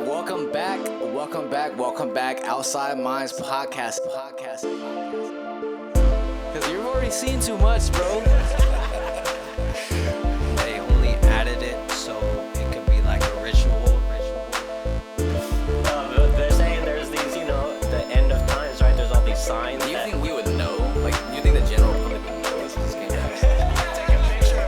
Welcome back. Outside Minds podcast. Because you've already seen too much, bro. They only added it so it could be like a ritual. They're saying there's these, the end of times, right? There's all these signs. Do you think we would know? Like, do you think the general public would know this game? Take a picture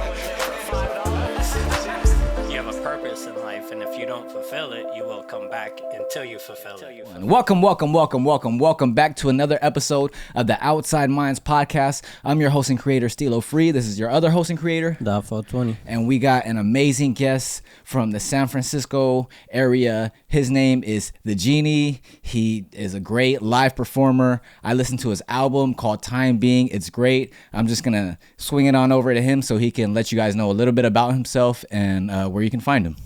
for $5. You have a purpose in life, and if you don't fulfill it, you will come back until you fulfill it. Welcome back to another episode of the Outside Minds podcast. I'm your host and creator, Stilo Free. This is your other host and creator, .420. And we got an amazing guest from the San Francisco area. His name is the Genie. He is a great live performer. I listened to his album called Time Being. It's great. I'm just going to swing it on over to him so he can let you guys know a little bit about himself and where you can find him.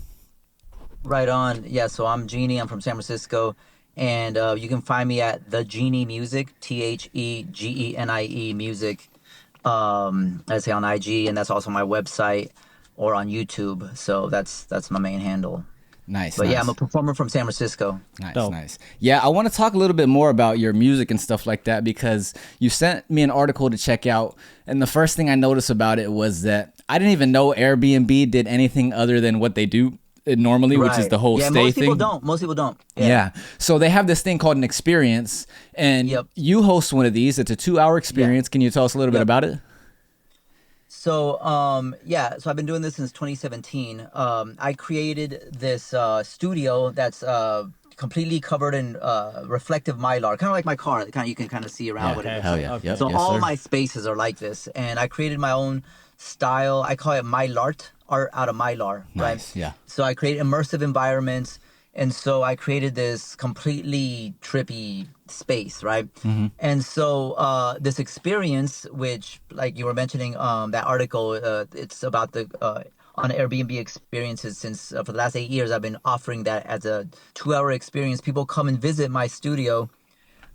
Right on. Yeah, so I'm Genie. I'm from San Francisco. And you can find me at The Genie Music, TheGenie Music. I say on IG, and that's also my website or on YouTube. So that's my main handle. Nice. But yeah, I'm a performer from San Francisco. Nice. Yeah, I want to talk a little bit more about your music and stuff like that because you sent me an article to check out. And the first thing I noticed about it was that I didn't even know Airbnb did anything other than what they do normally, Right. which is the whole stay most thing. Most people don't. Yeah. So they have this thing called an experience, and you host one of these. It's a 2-hour experience. Can you tell us a little bit about it? So, so I've been doing this since 2017. I created this studio that's completely covered in reflective mylar, kind of like my car. You can kind of see around what it is. Hell yeah. Yep. So Yes, all sir. my spaces are like this, and I created my own style. I call it Mylart, art out of Mylar, Nice, right? yeah. So I create immersive environments, and so I created this completely trippy space, right? Mm-hmm. And so this experience, which, like you were mentioning, that article, it's about the on Airbnb experiences. Since for the last 8 years, I've been offering that as a 2-hour experience. People come and visit my studio,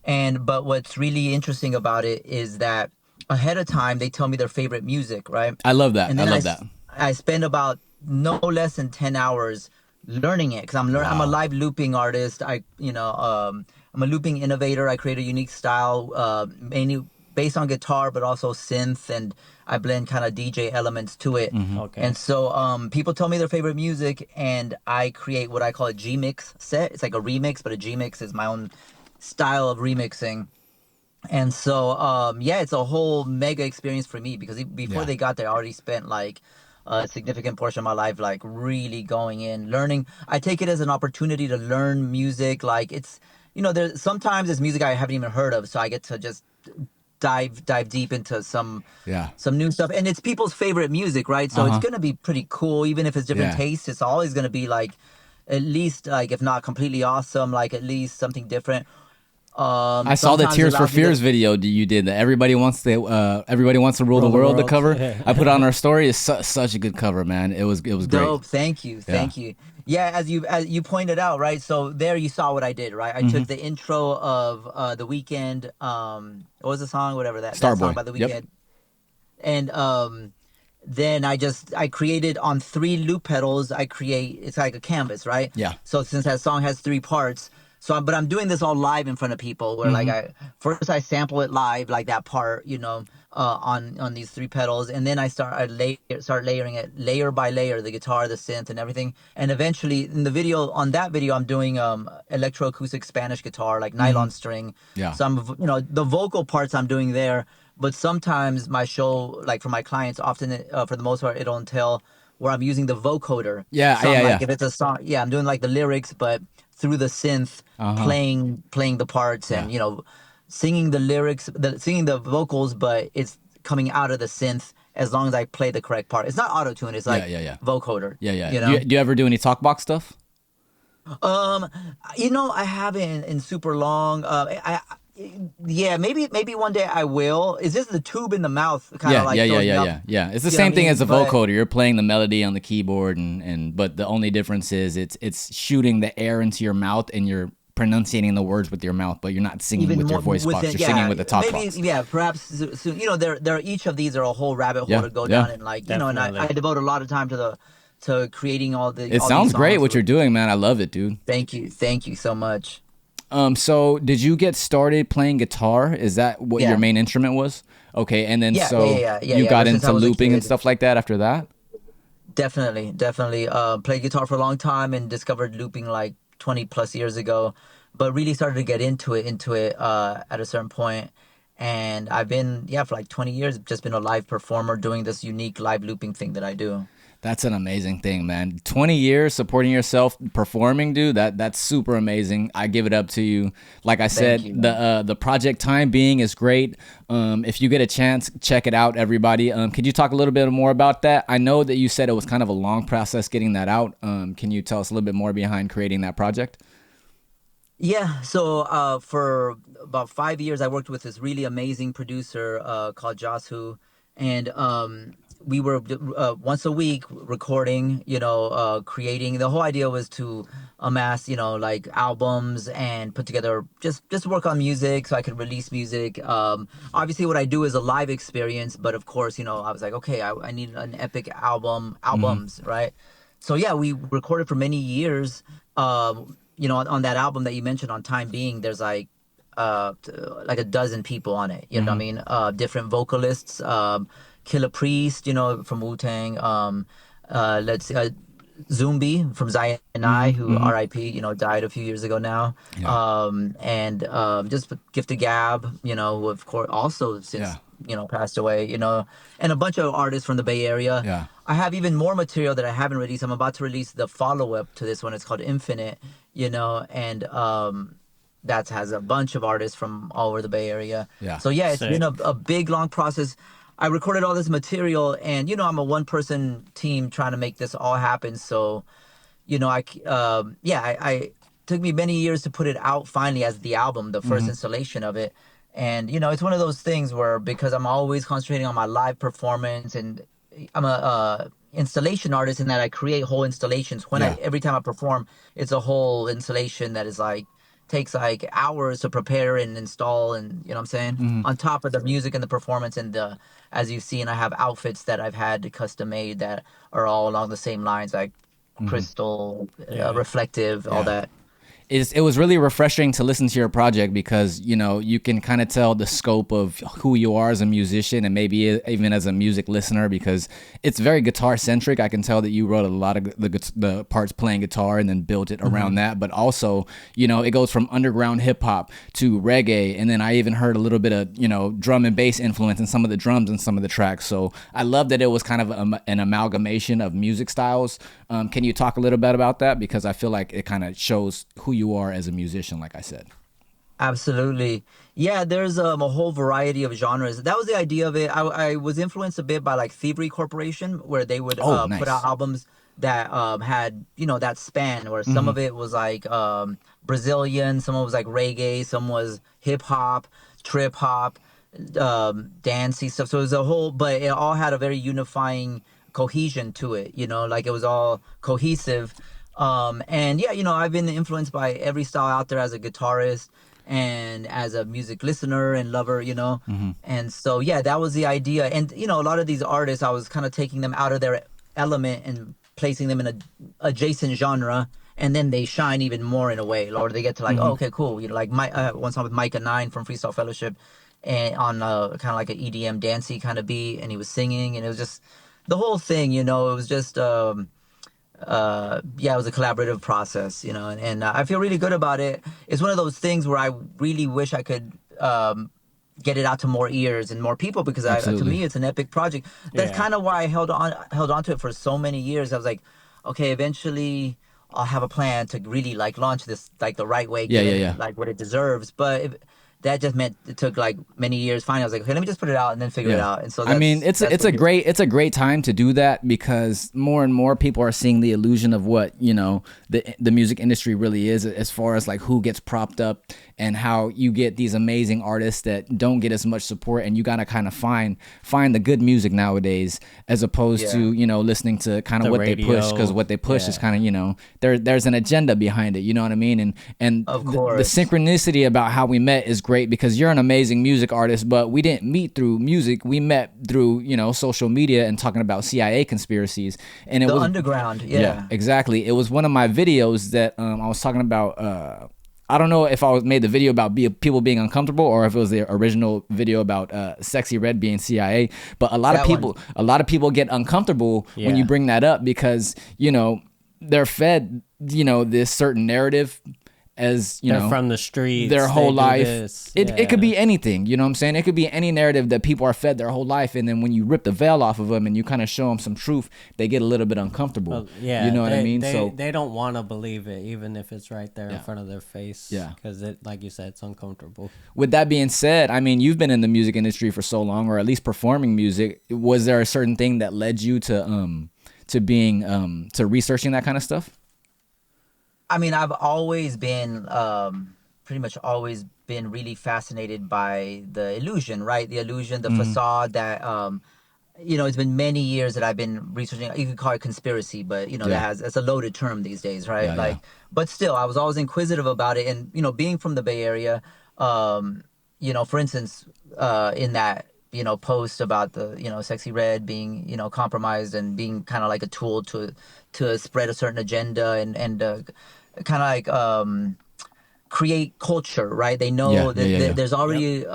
but what's really interesting about it is that ahead of time they tell me their favorite music, right? I love that. And then I love that. I spend about no less than 10 hours learning it because I'm a live looping artist. I'm a looping innovator. I create a unique style, mainly based on guitar, but also synth, and I blend kind of DJ elements to it. Mm-hmm. Okay. And so people tell me their favorite music, and I create what I call a G-mix set. It's like a remix, but a G-mix is my own style of remixing. And so, it's a whole mega experience for me because before they got there, I already spent like a significant portion of my life like really going in, learning. I take it as an opportunity to learn music. Like it's, there's sometimes it's music I haven't even heard of, so I get to just dive deep into some new stuff. And it's people's favorite music, right? So it's going to be pretty cool, even if it's different tastes. It's always going to be like, at least like, if not completely awesome, like at least something different. I saw the Tears for Fears video you did. That everybody wants to rule the world. The cover I put on our story is such a good cover, man. It was great. Dope. Thank you. Yeah, as you pointed out, right? So there you saw what I did, right? I took the intro of The Weeknd. What was the song? Whatever that song by The Weeknd. Yep. And then I created on 3 loop pedals. It's like a canvas, right? Yeah. So since that song has 3 parts. But I'm doing this all live in front of people where like I sample it live, like that part, on these 3 pedals. And then I start layering it layer by layer, the guitar, the synth and everything. And eventually on that video, I'm doing electroacoustic Spanish guitar, like nylon string. Yeah. So I'm, the vocal parts I'm doing there, but sometimes my show, like for my clients, often for the most part, it'll entail where I'm using the vocoder. If it's a song, I'm doing like the lyrics, but through the synth, playing the parts and singing the lyrics, singing the vocals, but it's coming out of the synth as long as I play the correct part. It's not auto tune. It's like vocoder. Do you ever do any talkbox stuff? I haven't in super long. Maybe one day I will. Is this the tube in the mouth kind of like? Yeah. It's the same thing as a vocoder. You're playing the melody on the keyboard, but the only difference is it's shooting the air into your mouth and you're pronunciating the words with your mouth, but you're not singing with your voice box. You're singing with the talk box. Perhaps soon. There each of these are a whole rabbit hole to go down, and like and I devote a lot of time to to creating all It these sounds great songs. what you're doing, man. I love it, dude. Thank you so much. So did you get started playing guitar? Is that what your Yeah. main instrument was? Okay, and then Yeah. you got Ever since I into was a looping and kid. stuff like that after that? Definitely. Played guitar for a long time and discovered looping like 20 plus years ago, but really started to get into it at a certain point. And I've been, yeah, for like 20 years, just been a live performer doing this unique live looping thing that I do. That's an amazing thing, man. 20 years supporting yourself, performing, dude. That's super amazing. I give it up to you. Like I said, Thank you, the project Time Being is great. If you get a chance, check it out, everybody. Could you talk a little bit more about that? I know that you said it was kind of a long process getting that out. Can you tell us a little bit more behind creating that project? Yeah, so for about 5 years, I worked with this really amazing producer called Jasu, and we were once a week recording, creating. The whole idea was to amass, like albums and put together just work on music so I could release music. Obviously, what I do is a live experience, but of course, I was like, okay, I need an epic albums, right? So yeah, we recorded for many years. On that album that you mentioned on Time Being, there's like a dozen people on it. You know what I mean? Different vocalists. Killer Priest, from Wu Tang. Let's see, Zumbi from Zion and I, who R.I.P. Died a few years ago now. Yeah. And just Gifted Gab, who of course also since Yeah. passed away. And a bunch of artists from the Bay Area. Yeah. I have even more material that I haven't released. I'm about to release the follow-up to this one. It's called Infinite, and that has a bunch of artists from all over the Bay Area. Yeah. So yeah, it's Sick. been a big, long process. I recorded all this material, and I'm a one-person team trying to make this all happen. So, I took me many years to put it out finally as the album, the first installation of it. And it's one of those things where, because I'm always concentrating on my live performance, and I'm a installation artist in that I create whole installations. Yeah. Every time I perform, it's a whole installation that is like takes like hours to prepare and install, and you know what I'm saying, on top of the music and the performance. And as you've seen, I have outfits that I've had custom made that are all along the same lines, like crystal, reflective, all that. It was really refreshing to listen to your project because you can kind of tell the scope of who you are as a musician, and maybe even as a music listener, because it's very guitar centric. I can tell that you wrote a lot of the parts playing guitar and then built it around that, but also it goes from underground hip hop to reggae, and then I even heard a little bit of drum and bass influence in some of the drums and some of the tracks. So I love that it was kind of an amalgamation of music styles. Can you talk a little bit about that, because I feel like it kind of shows who you are as a musician, like I said. Absolutely. Yeah, there's a whole variety of genres. That was the idea of it. I was influenced a bit by like Thievery Corporation, where they would Nice. put out albums that had, that span, where some of it was like Brazilian, some was like reggae, some was hip hop, trip hop, dancey stuff. So it was a whole, but it all had a very unifying cohesion to it, like it was all cohesive. And yeah, I've been influenced by every style out there as a guitarist and as a music listener and lover, And so, yeah, that was the idea. And, a lot of these artists, I was kind of taking them out of their element and placing them in a adjacent genre. And then they shine even more in a way, or they get to like, oh, okay, cool. Like one song with Micah 9 from Freestyle Fellowship, and on kind of like an EDM dancey kind of beat, and he was singing, and it was just the whole thing, it was just it was a collaborative process, and I feel really good about it. It's one of those things where I really wish I could get it out to more ears and more people, because to me it's an epic project. That's kind of why I held on to it for so many years. I was like, okay, eventually I'll have a plan to really like launch this like the right way, get it, like what it deserves. But that just meant it took like many years. Finally, I was like, okay, let me just put it out and then figure it out. And so I mean, it's a great time to do that, because more and more people are seeing the illusion of what the music industry really is, as far as like who gets propped up and how you get these amazing artists that don't get as much support, and you gotta kind of find the good music nowadays, as opposed to listening to kind of what radio. they push, because what they push is kind of there's an agenda behind it. You know what I mean? And of the course. synchronicity about how we met is great, great because you're an amazing music artist, but we didn't meet through music. We met through, social media and talking about CIA conspiracies. And it The was underground, yeah, yeah. exactly. It was one of my videos that I was talking about. I don't know if I made the video about people being uncomfortable or if it was the original video about Sexy Red being CIA. But That one. a lot of people get uncomfortable when you Yeah. bring that up because they're fed this certain narrative as They're from the streets. their they whole do life. this. It could be anything, you know what I'm saying? It could be any narrative that people are fed their whole life, and then when you rip the veil off of them and you kind of show them some truth, they get a little bit uncomfortable. Well, yeah, you know what I mean? They don't want to believe it, even if it's right there in front of their face. Yeah. Because it, like you said, it's uncomfortable. With that being said, I mean, you've been in the music industry for so long, or at least performing music. Was there a certain thing that led you to being to researching that kind of stuff? I mean, I've always been, pretty much always been really fascinated by the illusion, right? The illusion, the facade that, it's been many years that I've been researching. You could call it conspiracy, but it's a loaded term these days, right? Yeah. But still, I was always inquisitive about it, and being from the Bay Area, for instance, in that post about the Sexy Red being compromised and being kind of like a tool to spread a certain agenda and kind of like create culture, right? They know that there's already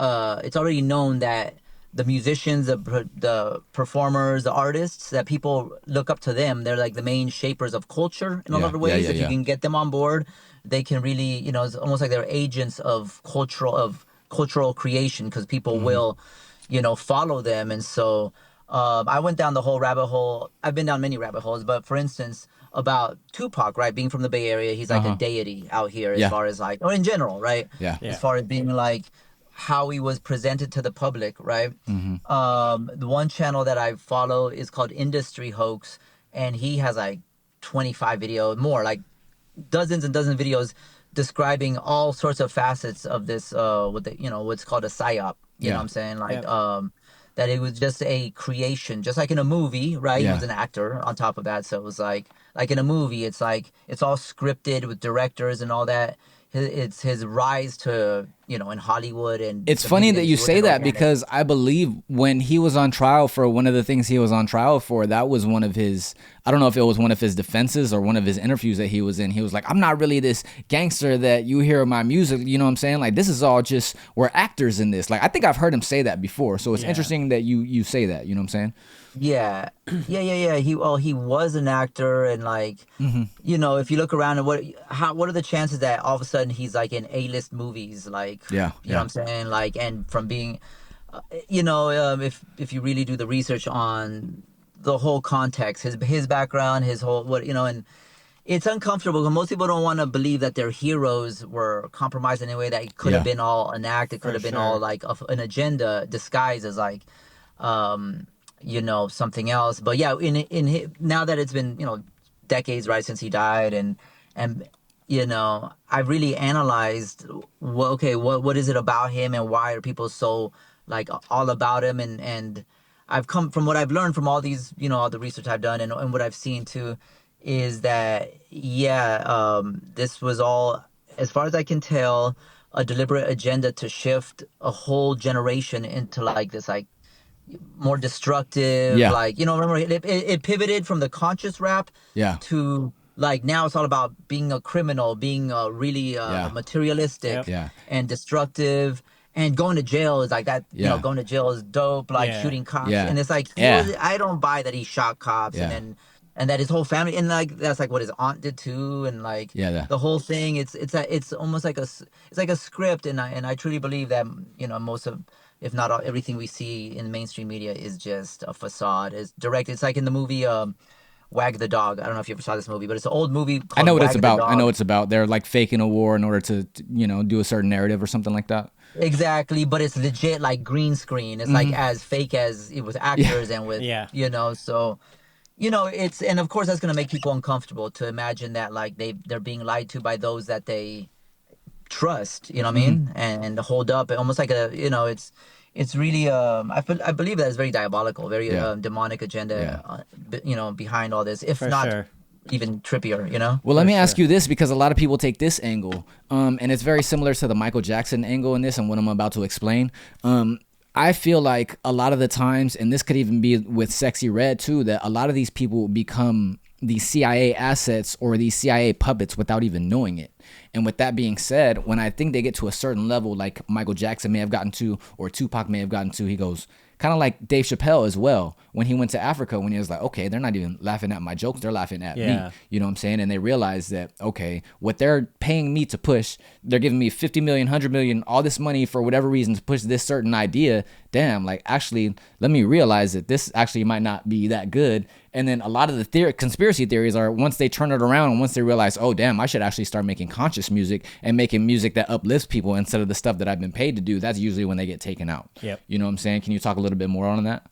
it's already known that the musicians, the performers, the artists, that people look up to them. They're like the main shapers of culture in a lot of ways. If you can get them on board, they can really, it's almost like they're agents of cultural creation, because people will, follow them. And so I went down the whole rabbit hole. I've been down many rabbit holes, but for instance, about Tupac, right? Being from the Bay Area, he's like a deity out here as far as like, or in general, right? Yeah. As far as being like how he was presented to the public, right? The one channel that I follow is called Industry Hoax, and he has like 25 videos, more like dozens and dozens of videos describing all sorts of facets of this, what's called a psyop. You know what I'm saying? Like, that it was just a creation, just like in a movie, right? He was an actor on top of that. So it was like in a movie, it's like, it's all scripted with directors and all that. It's his rise to, in Hollywood. And it's funny that you say that, because I believe when he was on trial for one of the things he was on trial for, that was one of his, I don't know if it was one of his defenses or one of his interviews that he was in. He was like, I'm not really this gangster that you hear in my music. You know what I'm saying? Like, this is all just, we're actors in this. Like, I think I've heard him say that before. So it's interesting that you say that, you know what I'm saying? Yeah. He was an actor, and like, if you look around and what are the chances that all of a sudden he's like in A-list movies, like, you know what I'm saying? Like, and from being, if you really do the research on the whole context, his background, his whole, and it's uncomfortable because most people don't want to believe that their heroes were compromised in a way that it could have been all an act. It could have been all like an agenda disguised as like, something else. But yeah, now that it's been decades, right, since he died, and I've really analyzed what is it about him, and why are people so like all about him, and I've come from what I've learned from all these all the research I've done, and what I've seen too, is that this was all, as far as I can tell, a deliberate agenda to shift a whole generation into like this like more destructive, like, remember it pivoted from the conscious rap to like, now it's all about being a criminal, being really materialistic and destructive, and going to jail is like that. Going to jail is dope, like shooting cops, and it's like I don't buy that he shot cops, and that his whole family, and like that's like what his aunt did too, and like the whole thing. It's almost like it's like a script, and I truly believe that most of, if not all, everything we see in mainstream media is just a facade. It's direct. It's like in the movie Wag the Dog. I don't know if you ever saw this movie, but it's an old movie called I know what Wag it's the about. Dog. I know it's about. They're like faking a war in order to do a certain narrative or something like that. Exactly, but it's legit like green screen. It's like as fake as it was actors and with so it's, and of course that's gonna make people uncomfortable to imagine that like they're being lied to by those that they trust, what I mean, and hold up almost like a it's really I believe that it's very diabolical, very demonic agenda behind all this, if For not sure. even trippier, you know? Well, let me ask you this, because a lot of people take this angle, and it's very similar to the Michael Jackson angle in this and what I'm about to explain. I feel like a lot of the times, and this could even be with Sexy Red too, that a lot of these people become these CIA assets or these CIA puppets without even knowing it. And with that being said, when I think they get to a certain level, like Michael Jackson may have gotten to, or Tupac may have gotten to, he goes, kind of like Dave Chappelle as well, when he went to Africa, when he was like, okay, they're not even laughing at my jokes, they're laughing at me. You know what I'm saying? And they realize that, okay, what they're paying me to push, they're giving me 50 million, 100 million, all this money for whatever reason to push this certain idea. Damn, like, actually, let me realize that this actually might not be that good. And then a lot of the conspiracy theories are, once they turn it around and once they realize, oh, damn, I should actually start making conscious music and making music that uplifts people instead of the stuff that I've been paid to do, that's usually when they get taken out. You know what I'm saying? Can you talk a little bit more on that?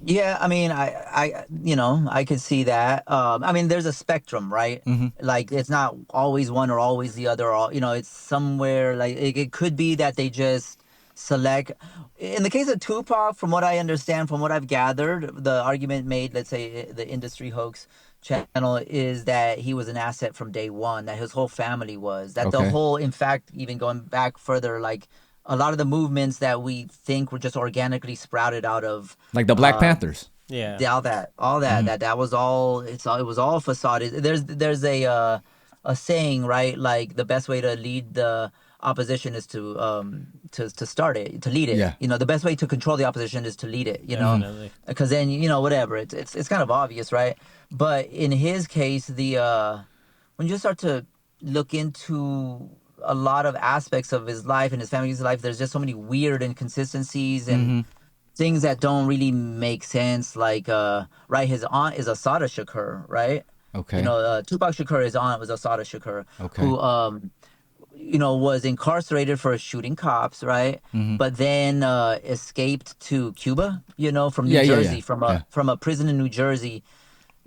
Yeah, I mean, I could see that. I mean, there's a spectrum, right? Like, it's not always one or always the other. Or, it's somewhere, like, it could be that they just select. In the case of Tupac, from what I understand, from what I've gathered, the argument made, let's say, the Industry Hoax channel, is that he was an asset from day one, that his whole family was. That the whole, in fact, even going back further, like, a lot of the movements that we think were just organically sprouted out of, like the Black Panthers. All that that was all. It was all facade. There's a saying, right? Like, the best way to lead the opposition is to start it, to lead it. The best way to control the opposition is to lead it. Because then whatever. It's kind of obvious, right? But in his case, when you start to look into a lot of aspects of his life and his family's life, there's just so many weird inconsistencies and things that don't really make sense. Like, right, his aunt is Asada Shakur, right? Tupac Shakur, his aunt was Asada Shakur, who was incarcerated for shooting cops, right? But then escaped to Cuba, from New Jersey, from a prison in New Jersey.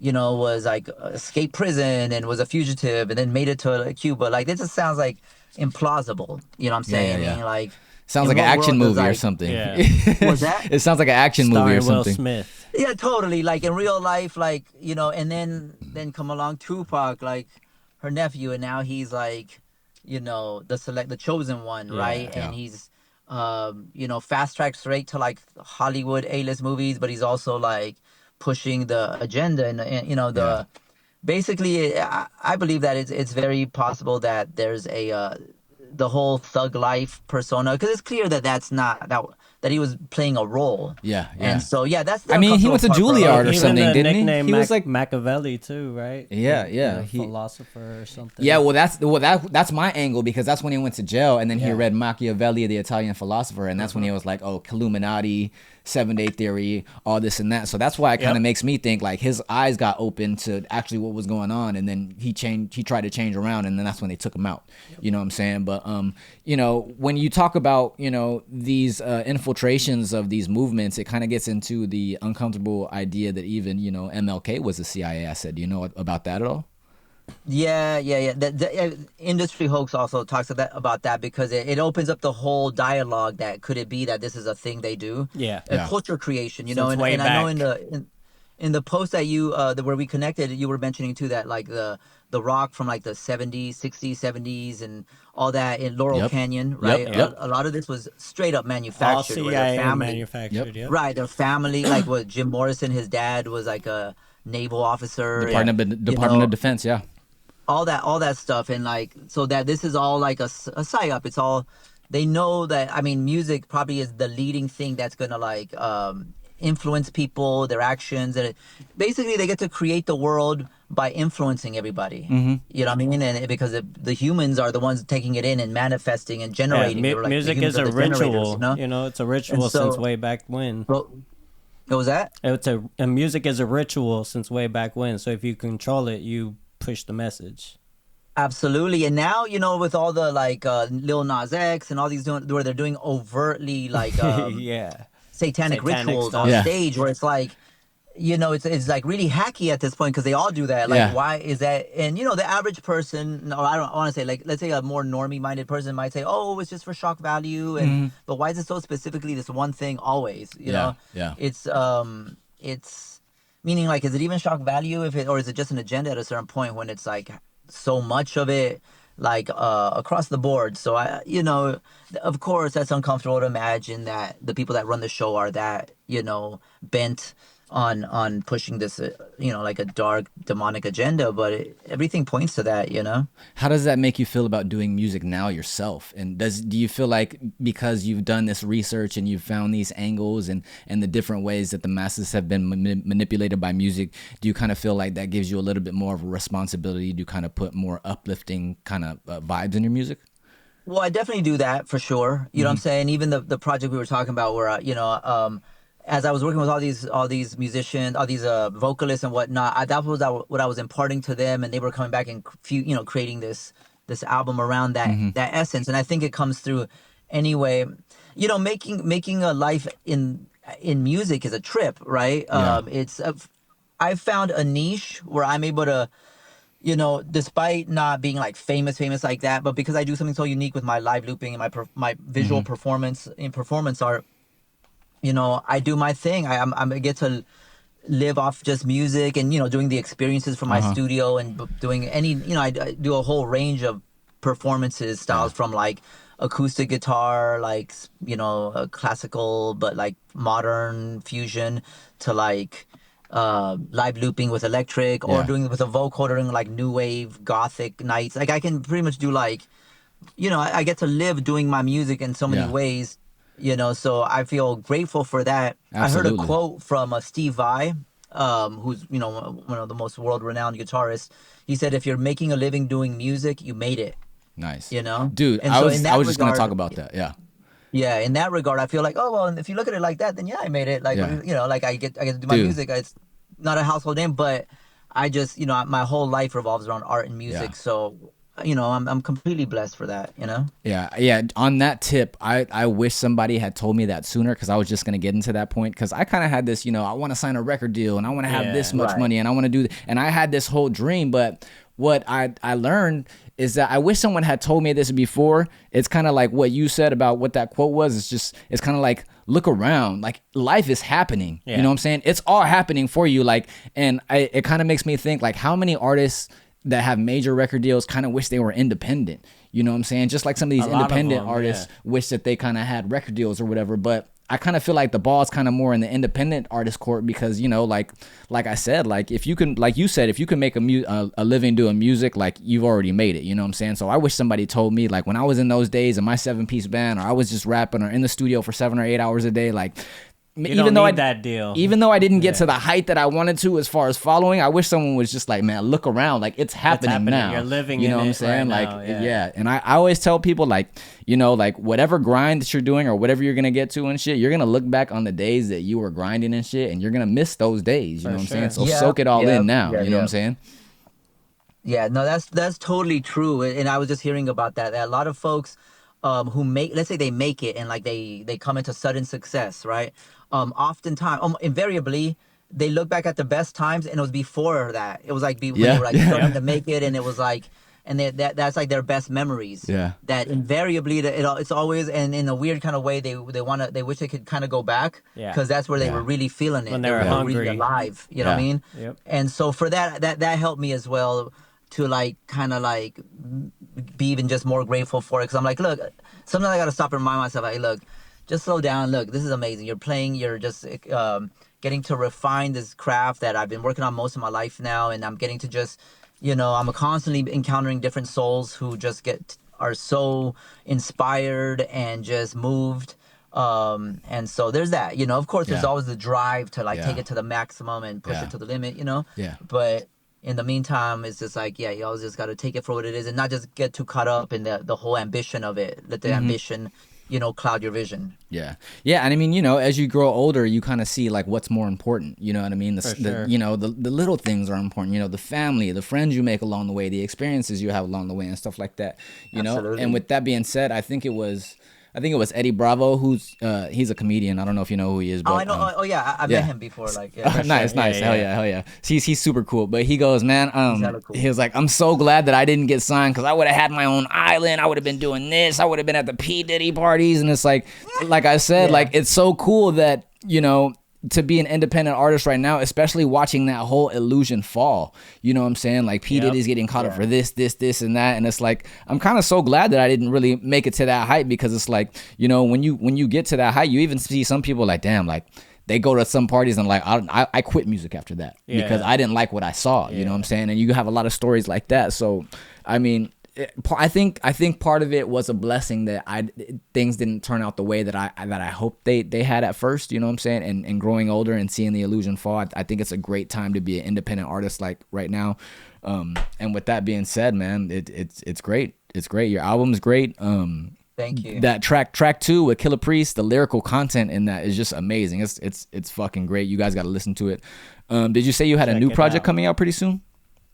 Was like escaped prison and was a fugitive and then made it to Cuba. Like, this just sounds like implausible. You know what I'm saying? Like, sounds like an action movie or something. What's that? It sounds like an action movie or something. Will Smith. Yeah, totally. Like, in real life, like, and then come along Tupac, like her nephew, and now he's like, the chosen one, right? And he's fast track straight to like Hollywood A-list movies, but he's also like pushing the agenda and basically, I believe that it's very possible that there's the whole thug life persona, because it's clear that that's not that he was playing a role. And so that's. I mean, he went to Juilliard or something, didn't he? He was like Machiavelli too, right? He philosopher or something. Yeah, well, that's my angle, because that's when he went to jail, and then he read Machiavelli, the Italian philosopher, and that's when he was like, oh, Illuminati, 7-Day Theory, all this and that. So that's why it kind of makes me think like his eyes got open to actually what was going on, and then he tried to change around, and then that's when they took him out. You know what I'm saying? But when you talk about these infiltrations of these movements, it kind of gets into the uncomfortable idea that even MLK was a CIA asset. Do you know about that at all? Yeah. The Industry Hoax also talks about that, because it opens up the whole dialogue that could it be that this is a thing they do? Culture creation, and I know in the post that you where we connected, you were mentioning too that like the rock from like the 70s, 60s, 70s and all that in Laurel Canyon, right? A lot of this was straight up manufactured. All C.I.A. manufactured, right? Their family, like what Jim Morrison, his dad was like a naval officer, Department of Defense, all that stuff, and like, so that this is all like a psyop. It's all, they know that, I mean, music probably is the leading thing that's gonna like influence people, their actions, and basically they get to create the world by influencing everybody. You know what I mean? And because the humans are the ones taking it in and manifesting and generating. Music is a ritual. It's a ritual since way back when. What was that? Music is a ritual since way back when. So if you control it, you push the message. Absolutely. And now, with all the like Lil Nas X and all these where they're doing overtly like satanic rituals on stage, where it's like, it's like really hacky at this point, because they all do that. Like, why is that? And the average person, or I don't want to say, like, let's say a more normie minded person might say, oh, it's just for shock value, and but why is it so specifically this one thing always? It's Meaning, like, is it even shock value if it, or is it just an agenda at a certain point when it's like so much of it, like across the board? So of course, that's uncomfortable to imagine that the people that run the show are that bent on pushing this, like a dark demonic agenda. But everything points to that. How does that make you feel about doing music now yourself? And do you feel like because you've done this research and you've found these angles and the different ways that the masses have been manipulated by music, do you kind of feel like that gives you a little bit more of a responsibility to kind of put more uplifting kind of vibes in your music? Well, I definitely do that for sure. You know what I'm saying? Even the project we were talking about where, as I was working with all these musicians, all these vocalists and whatnot, that was what I was imparting to them, and they were coming back and creating this album around that essence. And I think it comes through anyway. Making a life in music is a trip, right? Yeah. I've found a niche where I'm able to, despite not being like famous like that, but because I do something so unique with my live looping and my visual performance in performance art, I do my thing. I get to live off just music and doing the experiences from my studio and doing I do a whole range of performances styles from like acoustic guitar, like classical but like modern fusion, to like live looping with electric, or doing with a vocoder during like new wave gothic nights. Like I can pretty much do like I get to live doing my music in so many ways. So I feel grateful for that. Absolutely. I heard a quote from Steve Vai, who's one of the most world-renowned guitarists. He said, "If you're making a living doing music, you made it." Nice. And Dude, so I in that was just gonna regard, talk about that. Yeah. Yeah, in that regard, I feel like, oh well, if you look at it like that, then yeah, I made it. Like like I get to do my music. It's not a household name, but I just my whole life revolves around art and music. Yeah. So I'm completely blessed for that. Yeah. On that tip, I wish somebody had told me that sooner, because I was just gonna get into that point, because I kind of had this, I want to sign a record deal and I want to have this much money and I want to do, and I had this whole dream. But what I learned is that I wish someone had told me this before. It's kind of like what you said about what that quote was. It's kind of like, look around, like life is happening. You know what I'm saying? It's all happening for you. Like, and it kind of makes me think, like, how many artists that have major record deals kind of wish they were independent. You know what I'm saying? Just like some of these independent artists wish that they kind of had record deals or whatever. But I kind of feel like the ball's kind of more in the independent artist court, because like I said, like if you can, like you said, if you can make a living doing music, like you've already made it. You know what I'm saying? So I wish somebody told me, like when I was in those days in my 7-piece band, or I was just rapping or in the studio for 7 or 8 hours a day, like. Even though I didn't get to the height that I wanted to as far as following, I wish someone was just like, man, look around, like it's happening now. You're living you know in what I'm it saying? right Like, now, yeah. And I always tell people, like, like whatever grind that you're doing or whatever you're gonna get to and shit, you're gonna look back on the days that you were grinding and shit, and you're gonna miss those days. You know what I'm saying? So soak it all in now. You know what I'm saying? Yeah, no, that's totally true. And I was just hearing about that a lot of folks who let's say they make it and like they come into sudden success, right? Oftentimes, invariably, they look back at the best times, and it was before that. It was like when they were like starting to make it, and it was like, and that's like their best memories. Yeah. That invariably, it's always, and in a weird kind of way, they wish they could kind of go back, because that's where they were really feeling it. When they were hungry, really alive. You know what I mean? Yep. And so for that helped me as well to like kind of like be even just more grateful for it, because I'm like, look, sometimes I got to stop and remind myself, hey, look, just slow down. Look, this is amazing. You're just getting to refine this craft that I've been working on most of my life now, and I'm getting to just, I'm constantly encountering different souls who just are so inspired and just moved. And so there's that. Of course, there's always the drive to like take it to the maximum and push it to the limit. Yeah. But in the meantime, it's just like, you always just got to take it for what it is and not just get too caught up in the whole ambition of it. Let the ambition, cloud your vision. Yeah. Yeah. And I mean, as you grow older, you kind of see like what's more important. You know what I mean? The little things are important, the family, the friends you make along the way, the experiences you have along the way and stuff like that, Absolutely. And with that being said, I think it was Eddie Bravo, who's he's a comedian. I don't know if you know who he is. But, I know. I met him before. Like, nice. Hell yeah. He's super cool. But he goes, man. Cool. He was like, I'm so glad that I didn't get signed, because I would have had my own island. I would have been doing this. I would have been at the P Diddy parties. And it's like I said, like it's so cool that to be an independent artist right now, especially watching that whole illusion fall. You know what I'm saying? Like P Diddy's getting caught up for this, and that, and it's like I'm kind of so glad that I didn't really make it to that height, because it's like, you know, when you get to that height, you even see some people like, damn, like they go to some parties and like I quit music after that because I didn't like what I saw. You know what I'm saying? And you have a lot of stories like that. So I mean, I think part of it was a blessing that things didn't turn out the way that I hoped they had at first. You know what I'm saying? And growing older and seeing the illusion fall, I think it's a great time to be an independent artist like right now. And with that being said, man, it's great. It's great. Your album's great. Thank you. That track 2 with Killer Priest, the lyrical content in that is just amazing. It's fucking great. You guys got to listen to it. Did you say you had a new project coming out pretty soon?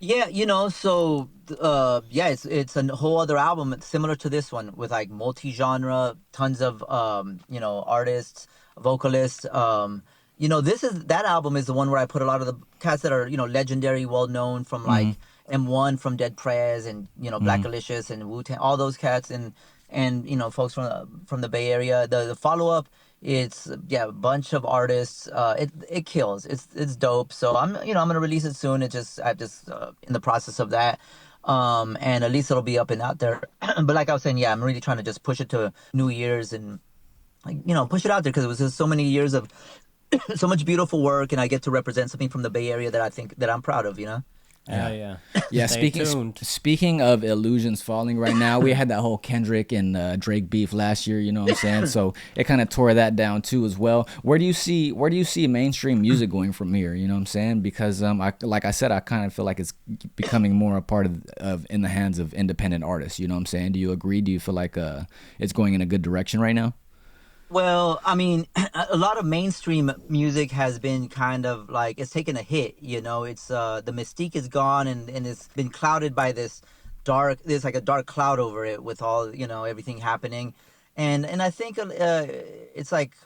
Yeah, you know, so it's a whole other album similar to this one with like multi-genre, tons of artists, vocalists. That album is the one where I put a lot of the cats that are, legendary, well known from like M1 from Dead Prez and Black Alicious and Wu-Tang, all those cats and folks from the Bay Area. The follow-up, it's a bunch of artists. It kills. It's dope. So I'm gonna release it soon. I'm just in the process of that. And at least it'll be up and out there. But like I was saying, I'm really trying to just push it to New Year's and push it out there because it was just so many years of so much beautiful work, and I get to represent something from the Bay Area that I think that I'm proud of. Yeah. Speaking of illusions falling right now, we had that whole Kendrick and Drake beef last year, you know what I'm saying? So it kind of tore that down too as well. Where do you see mainstream music going from here, you know what I'm saying? Because like I said, I kind of feel like it's becoming more a part of in the hands of independent artists, you know what I'm saying? Do you agree? Do you feel like it's going in a good direction right now? Well, I mean, a lot of mainstream music has been kind of like, it's taken a hit, it's the mystique is gone and it's been clouded by there's like a dark cloud over it with all, everything happening. And I think it's like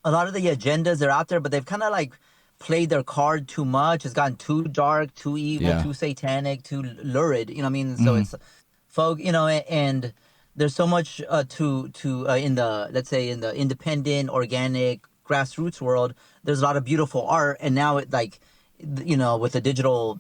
a lot of the agendas are out there, but they've kind of like played their card too much. It's gotten too dark, too evil, too satanic, too lurid, you know what I mean? So it's folk, and there's so much to in the, let's say, in the independent, organic, grassroots world. There's a lot of beautiful art, and now it like, with the digital,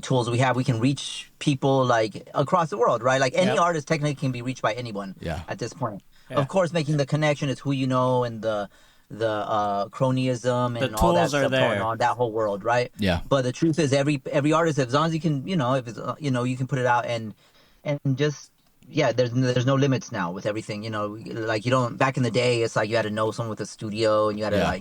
tools we have, we can reach people like across the world, right? Like any artist technically can be reached by anyone at this point. Yeah. Of course, making the connection is who you know and the cronyism and all that stuff going on, that whole world, right? Yeah. But the truth is, every artist, as long as you can, if it's, you can put it out and just. Yeah, there's no limits now with everything, like you don't, back in the day, it's like you had to know someone with a studio and you had to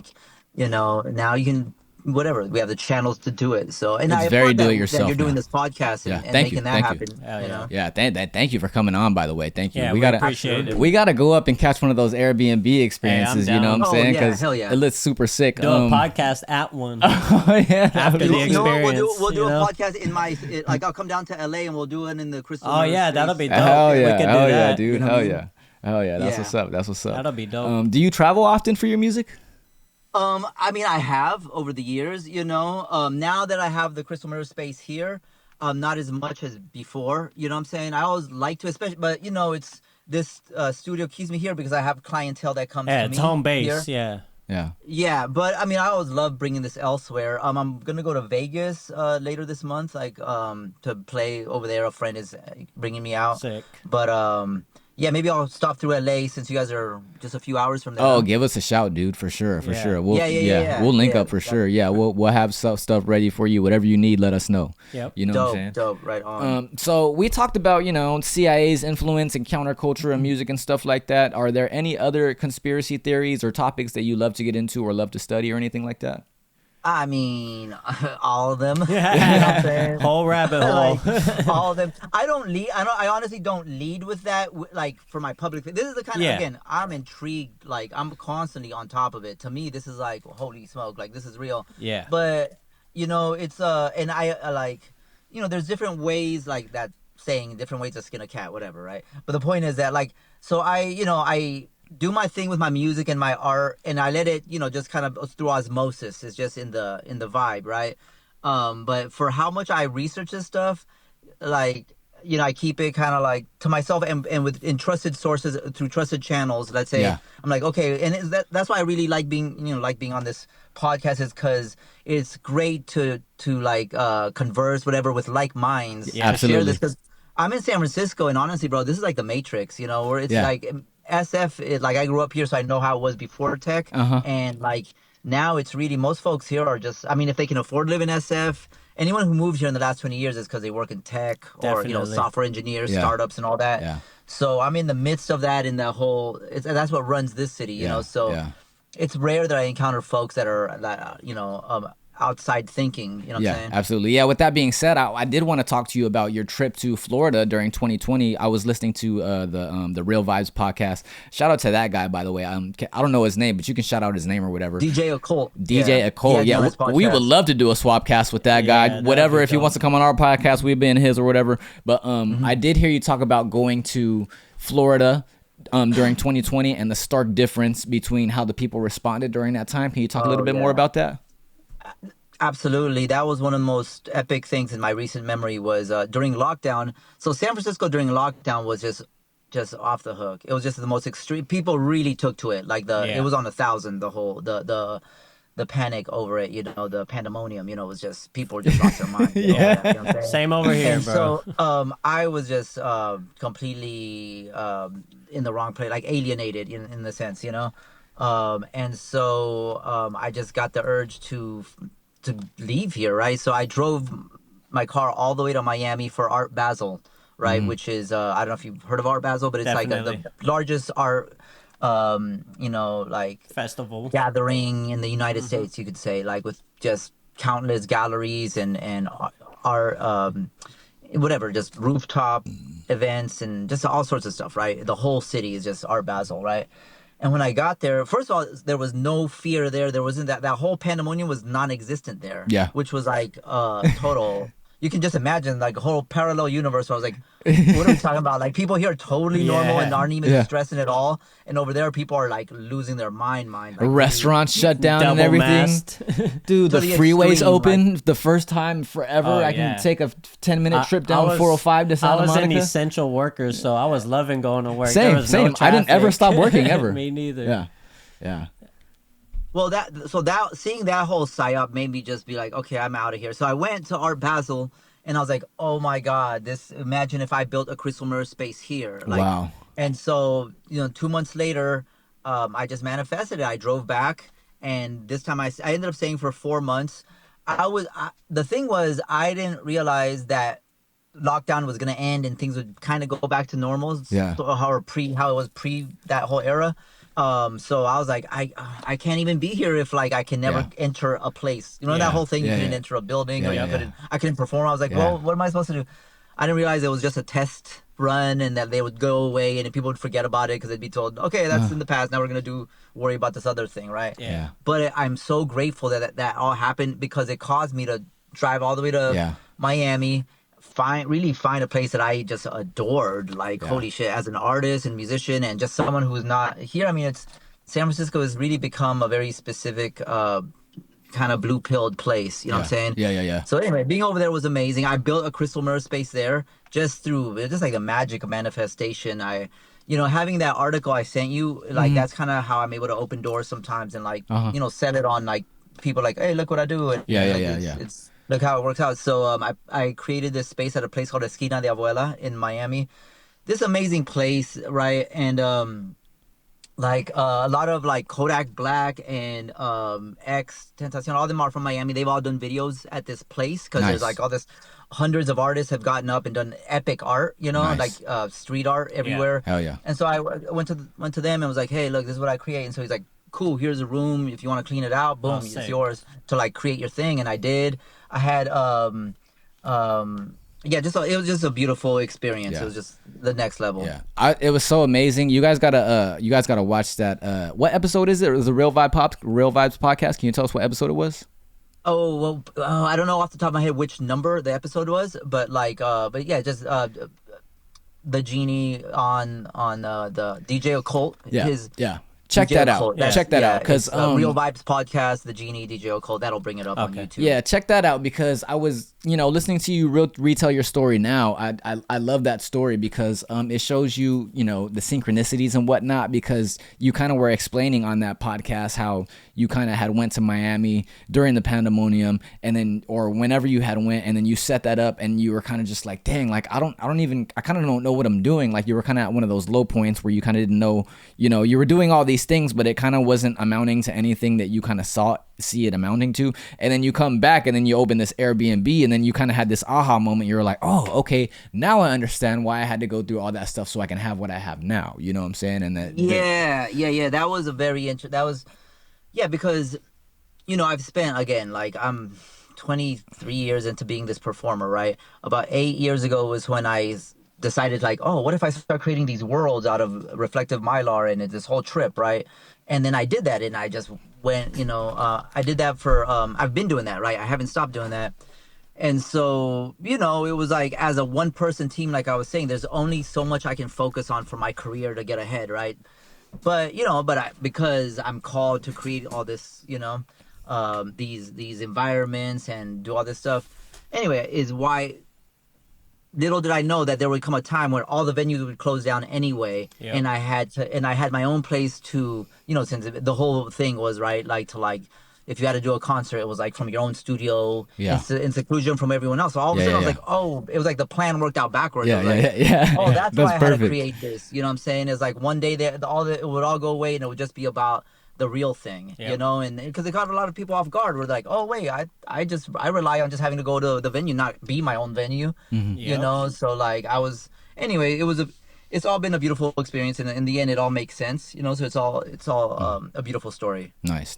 now you can, whatever, we have the channels to do it. So, and it's very do it yourself. That you're doing this podcast and making that happen. Thank you for coming on, by the way. Thank you. Yeah, we appreciate it. We gotta go up and catch one of those Airbnb experiences, you know what I'm saying? Because it looks super sick. Do a podcast at one. After the experience. We'll do a podcast in like I'll come down to LA and we'll do it in the Crystal. Oh yeah, that'll be dope. Hell yeah, dude. Hell yeah. That's what's up. That'll be dope. Do you travel often for your music? I mean, I have over the years, now that I have the Crystal Mirror space here, not as much as before, you know what I'm saying? I always like to, especially, but it's this studio keeps me here because I have clientele that comes to me. Yeah, it's home base, here. Yeah, but I mean, I always love bringing this elsewhere. I'm gonna go to Vegas later this month, like to play over there. A friend is bringing me out. Sick. But yeah, maybe I'll stop through LA since you guys are just a few hours from there. Oh, give us a shout, dude, for sure. We'll link up for sure. Yeah, we'll have stuff ready for you. Whatever you need, let us know. Yep. You know what I'm saying? Dope, right on. So we talked about, C.I.A.'s influence and counterculture and music and stuff like that. Are there any other conspiracy theories or topics that you love to get into or love to study or anything like that? I mean, all of them. You know what I'm saying? Whole rabbit hole. Like, all of them. I honestly don't lead with that, like, for my public. This is the kind of, again, I'm intrigued. Like, I'm constantly on top of it. To me, this is like, holy smoke. Like, this is real. Yeah. But, it's, and I like, there's different ways, like, that saying, different ways to skin a cat, whatever, right? But the point is that, like, so I do my thing with my music and my art, and I let it, just kind of through osmosis. It's just in the vibe, right? But for how much I research this stuff, like, I keep it kind of like to myself and in trusted sources through trusted channels. Let's say I'm like, okay, and that's why I really like being on this podcast, is because it's great to like converse whatever with like minds. Yeah, absolutely. Share this, because I'm in San Francisco, and honestly, bro, this is like the Matrix, where it's like SF. Like I grew up here, so I know how it was before tech, and like now it's really, most folks here are just, I mean, if they can afford to live in SF. Anyone who moved here in the last 20 years is because they work in tech or software engineers, startups, and all that. Yeah. So I'm in the midst of that in the whole. That's what runs this city, you know. So it's rare that I encounter folks that are outside thinking. You know what I'm saying? Absolutely. Yeah. With that being said, I did want to talk to you about your trip to Florida during 2020. I was listening to the Real Vibes podcast. Shout out to that guy, by the way. I don't know his name, but you can shout out his name or whatever. DJ Occult. DJ Occult. Yeah. We would love to do a swap cast with that guy. Whatever. If he wants to come on our podcast, we've been his or whatever. But I did hear you talk about going to Florida during 2020 and the stark difference between how the people responded during that time. Can you talk a little bit more about that? Absolutely. That was one of the most epic things in my recent memory was during lockdown. So San Francisco during lockdown was just off the hook. It was just the most extreme. People really took to it. Like it was on 1,000, the whole, the panic over it, the pandemonium, it was just, people just lost their mind. Same over here, and bro. So I was just completely in the wrong place, like alienated in the sense, and so I just got the urge to leave here, right? So I drove my car all the way to Miami for Art Basel, right? Which is I don't know if you've heard of Art Basel, but it's like the largest art like festival gathering in the United States, you could say, like with just countless galleries and art, whatever, just rooftop events and just all sorts of stuff, right? The whole city is just Art Basel, right? And when I got there, first of all, there was no fear there. There wasn't that whole pandemonium was non-existent there. Yeah. Which was like total. You can just imagine like a whole parallel universe where I was like, what are we talking about? Like people here are totally normal and aren't even stressing at all. And over there, people are like losing their mind. Like, restaurants shut down and everything. Dude, the freeways open the first time forever. I can take a 10-minute trip down 405 to Santa Monica. I was in essential workers, so I was loving going to work. Same. No I didn't ever stop working ever. Me neither. Yeah. Well, seeing that whole psyop made me just be like, okay, I'm out of here. So I went to Art Basel, and I was like, oh my God, imagine if I built a crystal mirror space here. Like, wow. And so, 2 months later, I just manifested it. I drove back, and this time I ended up staying for 4 months. The thing was, I didn't realize that lockdown was going to end and things would kind of go back to normal. Yeah. How it was pre that whole era. So I was like, I can't even be here if like I can never enter a place. That whole thing, you couldn't enter a building, or I couldn't perform. I was like, well, what am I supposed to do? I didn't realize it was just a test run and that they would go away and people would forget about it because they'd be told, okay, that's in the past. Now we're gonna worry about this other thing, right? Yeah. But I'm so grateful that all happened because it caused me to drive all the way to Miami. Really find a place that I just adored, like holy shit, as an artist and musician and just someone who's not here. I mean, San Francisco has really become a very specific kind of blue-pilled place, you know what I'm saying? Yeah. So anyway, being over there was amazing. I built a crystal mirror space there just like a magic of manifestation. Having that article I sent you, like that's kind of how I'm able to open doors sometimes and like, set it on like people like, hey, look what I do. And, it's look how it works out. So I created this space at a place called Esquina de Abuela in Miami. This amazing place, right? And like a lot of like Kodak Black and X Tentacion, all of them are from Miami. They've all done videos at this place because there's like all this. Hundreds of artists have gotten up and done epic art, like street art everywhere. Hell yeah. And so I went to them and was like, hey, look, this is what I create. And so he's like, cool, here's a room. If you want to clean it out, boom, it's yours to like create your thing. And I did. I had it was just a beautiful experience. It was just the next level. Yeah, it was so amazing. You guys gotta watch that. What episode is it? It was the Real Vibes podcast. Can you tell us what episode it was? Oh well, I don't know off the top of my head which number the episode was, but just the Genie on the DJ Occult. Check that out. Check that out because Real Vibes podcast, the Genie DJ Occult. That'll bring it up on YouTube. Yeah, check that out because I was listening to you retell your story now, I love that story because it shows you, the synchronicities and whatnot, because you kind of were explaining on that podcast how you kind of had went to Miami during the pandemonium, and then, or whenever you had went, and then you set that up, and you were kind of just like, dang, like I kind of don't know what I'm doing. Like you were kind of at one of those low points where you kind of didn't know, you were doing all these things, but it kind of wasn't amounting to anything that you kind of see it amounting to. And then you come back and then you open this Airbnb, and then you kind of had this aha moment. You're like, oh, okay, now I understand why I had to go through all that stuff so I can have what I have now. You know what I'm saying? And that was a very because I've spent, again, like, I'm 23 years into being this performer, right? About 8 years ago was when I decided, like, oh, what if I start creating these worlds out of reflective mylar, and it's this whole trip, right? And then I did that, and I just went, I did that for, I've been doing that, right? I haven't stopped doing that. And so, it was like, as a one-person team, like I was saying, there's only so much I can focus on for my career to get ahead, right? But, because I'm called to create all this, these environments and do all this stuff, anyway, is why little did I know that there would come a time where all the venues would close down anyway. Yep. And I had my own place to, since the whole thing was, right, if you had to do a concert, it was like from your own studio, in seclusion from everyone else. So all of a sudden I was like, oh, it was like the plan worked out backwards. Oh, that's why I had to create this. You know what I'm saying? It's like one day it would all go away, and it would just be about the real thing, and because it caught a lot of people off guard. We're like, oh wait, I rely on just having to go to the venue, not be my own venue, So like it's all been a beautiful experience, and in the end, it all makes sense, So it's all a beautiful story. Nice.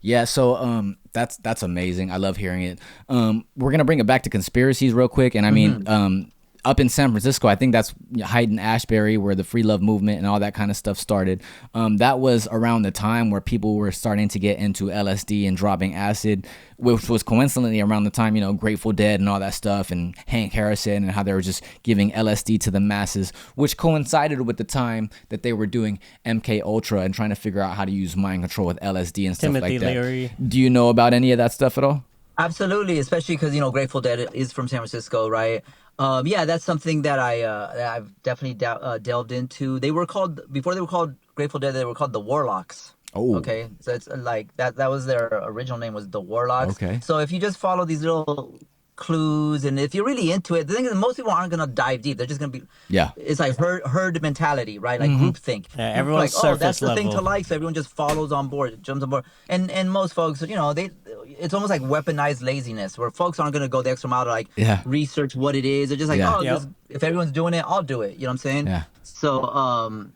Yeah. So that's amazing. I love hearing it. We're gonna bring it back to conspiracies real quick, and I mean, up in San Francisco, I think that's Haight-Ashbury, where the free love movement and all that kind of stuff started. That was around the time where people were starting to get into LSD and dropping acid, which was coincidentally around the time, Grateful Dead and all that stuff, and Hank Harrison, and how they were just giving LSD to the masses, which coincided with the time that they were doing MK Ultra and trying to figure out how to use mind control with LSD and stuff like that. Leary. Do you know about any of that stuff at all? Absolutely, especially because Grateful Dead is from San Francisco, right? That's something that I've definitely delved into. They were called, before they were called Grateful Dead, they were called the Warlocks. Oh. Okay, so it's like that was their original name, was the Warlocks. Okay. So if you just follow these little clues, and if you're really into it, the thing is, most people aren't gonna dive deep. They're just gonna be it's like herd mentality, right? Like groupthink. Yeah, everyone's like, oh, that's the thing to like, so everyone just follows on board, jumps on board. And most folks, it's almost like weaponized laziness, where folks aren't gonna go the extra mile to research what it is. They're just like, just, if everyone's doing it, I'll do it. You know what I'm saying? Yeah. So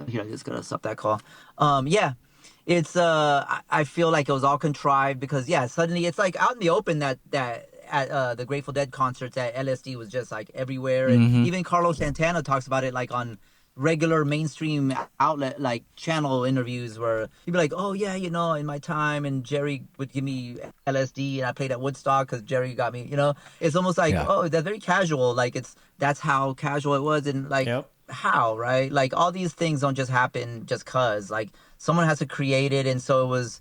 here, I just gotta stop that call. It's I feel like it was all contrived, because suddenly it's like out in the open that at the Grateful Dead concerts, that LSD was just like everywhere, and even Carlos Santana talks about it, like on regular mainstream outlet, like channel interviews, where he'd be like, oh yeah, in my time, and Jerry would give me LSD, and I played at Woodstock because Jerry got me. It's almost like oh, that's very casual, like that's how casual it was, and like how, right? Like all these things don't just happen just cause, like someone has to create it. And so it was,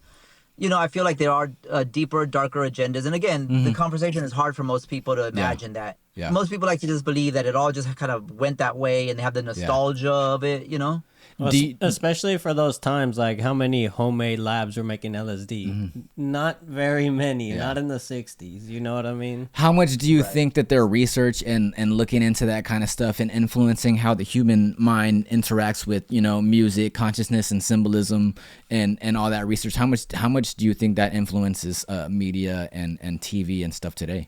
I feel like there are deeper, darker agendas. And again, the conversation is hard for most people to imagine that. Yeah. Most people like to just believe that it all just kind of went that way, and they have the nostalgia of it, Well, especially for those times, like how many homemade labs were making LSD? Not very many, not in the 60s. You know what I mean? How much do you think that their research and looking into that kind of stuff and influencing how the human mind interacts with, music, consciousness, and symbolism, and all that research, how much do you think that influences media and TV and stuff today?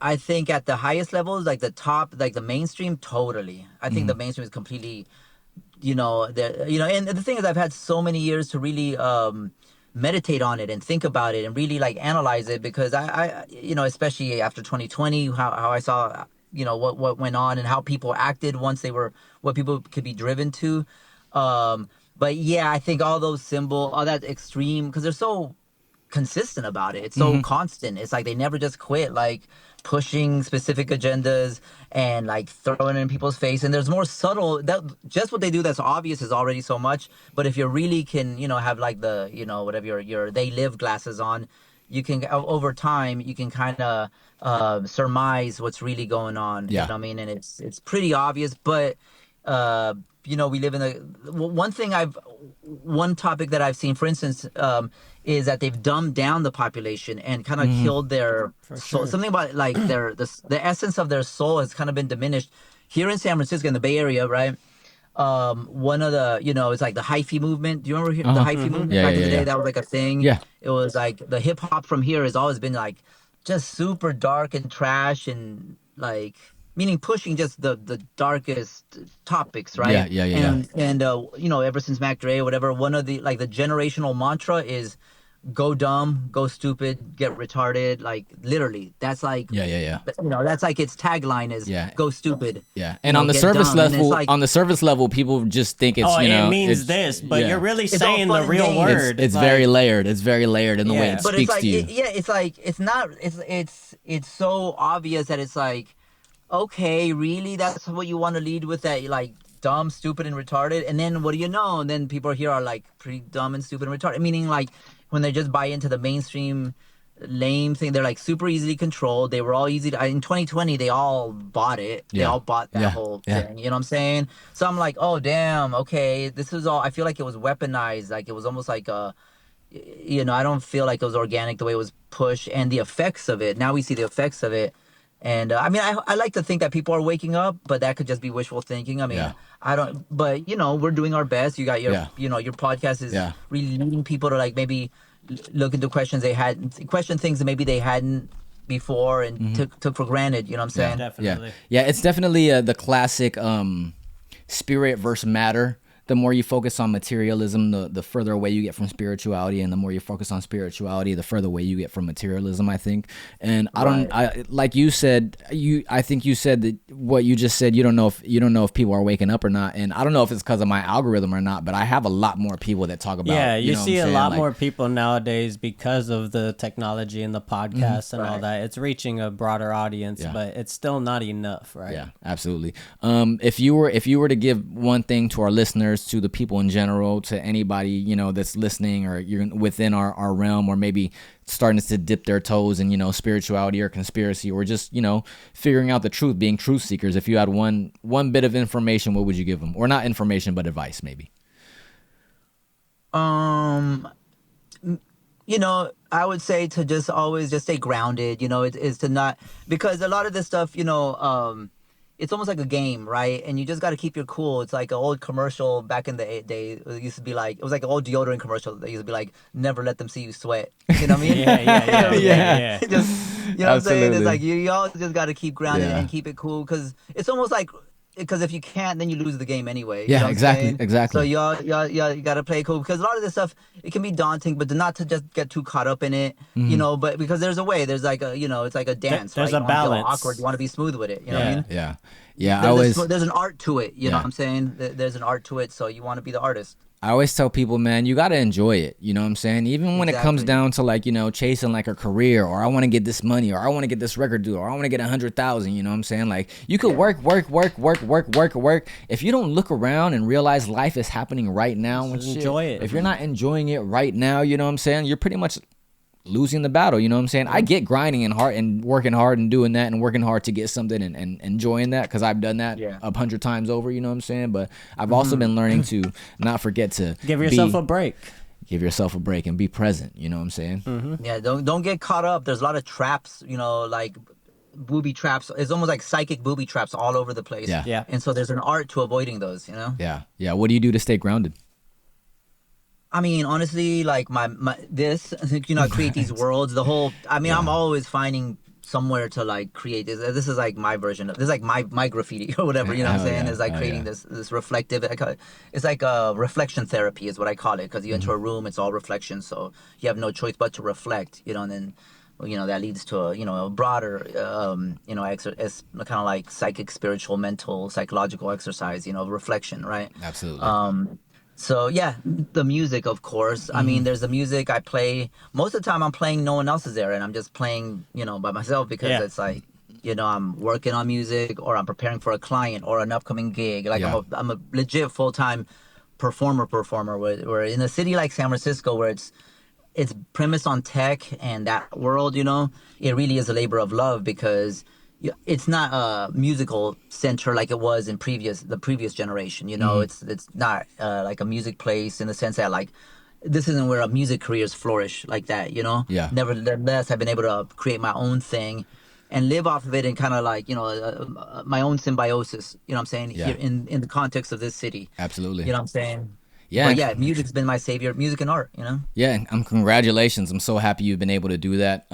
I think at the highest levels, like the top, like the mainstream, totally. I think the mainstream is completely, and the thing is, I've had so many years to really meditate on it and think about it and really like analyze it, because I especially after 2020, how I saw, what went on and how people acted once they were, what people could be driven to. But yeah, I think all those symbols, all that extreme, because they're so consistent about it. It's so constant. It's like they never just quit, like pushing specific agendas and like throwing it in people's face. And there's more subtle, that just what they do that's obvious is already so much. But if you really can, have like the, whatever your they live glasses on, you can over time you can kind of surmise what's really going on. You know Yeah. what I mean? And it's pretty obvious, but uh, we live in one topic that I've seen, for instance, is that they've dumbed down the population and kind of killed their soul. sure. Something about like the essence of their soul has kind of been diminished here in San Francisco, in the Bay Area, right? One of the, it's like the hyphy movement. Do you remember the hyphy movement Yeah, back yeah, in the day? yeah. That was like a thing. Yeah. It was like the hip hop from here has always been like just super dark and trash and like meaning pushing just the darkest topics, right? Yeah. And ever since Mac Dre or whatever, one of the like the generational mantra is go dumb, go stupid, get retarded. Like literally, that's like Yeah. that's like its tagline is Yeah. go stupid. Yeah, and on the get surface dumb. And it's level, like, on the surface level, people just think it's it means it's- this, but yeah. you're really all saying fun the and real games. word. It's Like, very layered. It's very layered in the way Yeah. it but speaks it's like to you. it's like it's not it's so obvious that it's like, okay, really, that's what you want to lead with, that like dumb, stupid, and retarded, and then what do you know? And then people here are like pretty dumb and stupid and retarded, meaning like when they just buy into the mainstream lame thing, they're like super easily controlled. They were all easy to, in 2020 they all bought it. They Yeah. all bought that Yeah. whole Yeah. thing, you know what I'm saying? So I'm like, oh damn, okay, this is all, I feel like it was weaponized, like it was almost like a, I don't feel like it was organic the way it was pushed, and the effects of it, now we see the effects of it. And I mean, I like to think that people are waking up, but that could just be wishful thinking. I mean, Yeah. I don't, but we're doing our best. You got your, Yeah. your podcast is Yeah. really leading people to like maybe look into question things that maybe they hadn't before and took for granted. You know what I'm saying? Definitely. Yeah, it's definitely the classic spirit versus matter. The more you focus on materialism, the further away you get from spirituality, and the more you focus on spirituality, the further away you get from materialism, I think. And like you said, I think you said that what you just said, you don't know if people are waking up or not. And I don't know if it's because of my algorithm or not, but I have a lot more people that talk about. Yeah, you know what see I'm a saying? lot Like, more people nowadays because of the technology and the podcasts and all that. It's reaching a broader audience, Yeah. but it's still not enough, right? Yeah, absolutely. If you were to give one thing to our listeners, to the people in general, to anybody that's listening, or you're within our realm, or maybe starting to dip their toes in spirituality or conspiracy, or just figuring out the truth, being truth seekers, if you had one bit of information, what would you give them? Or not information, but advice, maybe. I would say to just always just stay grounded. Is to not, because a lot of this stuff, it's almost like a game, right? And you just got to keep your cool. It's like an old commercial back in the day. It used to be like, it was like an old deodorant commercial. That used to be like, never let them see you sweat. You know what I mean? Yeah. Just, you know what I'm saying? Absolutely. It's like you all just got to keep grounded Yeah. and keep it cool, because it's almost like, because if you can't, then you lose the game anyway. Yeah, you know what I'm exactly, saying? exactly. So you got to play cool, because a lot of this stuff, it can be daunting, but not to just get too caught up in it, but because there's a way, there's like a, it's like a dance, There's right? a You don't wanna feel balance. awkward, you want to be smooth with it, you know what I mean? Yeah. There's an art to it, you know Yeah. what I'm saying? There's an art to it, so you want to be the artist. I always tell people, man, you got to enjoy it. You know what I'm saying? Even when it comes Exactly. down to like, chasing like a career, or I want to get this money, or I want to get this record deal, or I want to get 100,000, you know what I'm saying? Like, you could work. If you don't look around and realize life is happening right now, and shit, enjoy it. If you're not enjoying it right now, you know what I'm saying? You're pretty much losing the battle, you know what I'm saying? I get grinding and hard and working hard and doing that and working hard to get something and enjoying that, because I've done that 100 times over, you know what I'm saying? But I've also been learning to not forget to Give yourself a break. Give yourself a break and be present, you know what I'm saying? Yeah, don't get caught up. There's a lot of traps, like booby traps. It's almost like psychic booby traps all over the place. Yeah. And so there's an art to avoiding those, Yeah. What do you do to stay grounded? I mean, honestly, like I create these worlds. I'm always finding somewhere to like create this. This is like my version of this, is like my graffiti or whatever. You know what I'm saying? Yeah. It's like creating this reflective. It's like a reflection therapy is what I call it, because you enter a room, it's all reflection, so you have no choice but to reflect. And then that leads to a broader kind of like psychic, spiritual, mental, psychological exercise. Reflection, right? Absolutely. So yeah, the music, of course. I mean, there's the music I play. Most of the time I'm playing, no one else is there, and I'm just playing, by myself, because it's like, I'm working on music, or I'm preparing for a client or an upcoming gig. Like I'm a legit full-time performer where in a city like San Francisco, where it's it's premised on tech and that world, it really is a labor of love because it's not a musical center like it was in the previous generation. It's not like a music place in the sense that like this isn't where music careers flourish like that. Yeah. Nevertheless, I've been able to create my own thing and live off of it and kind of like my own symbiosis. You know what I'm saying? Yeah. Here in the context of this city. Absolutely. You know what I'm saying? Yeah. But yeah, music's been my savior. Music and art. Yeah, congratulations. I'm so happy you've been able to do that.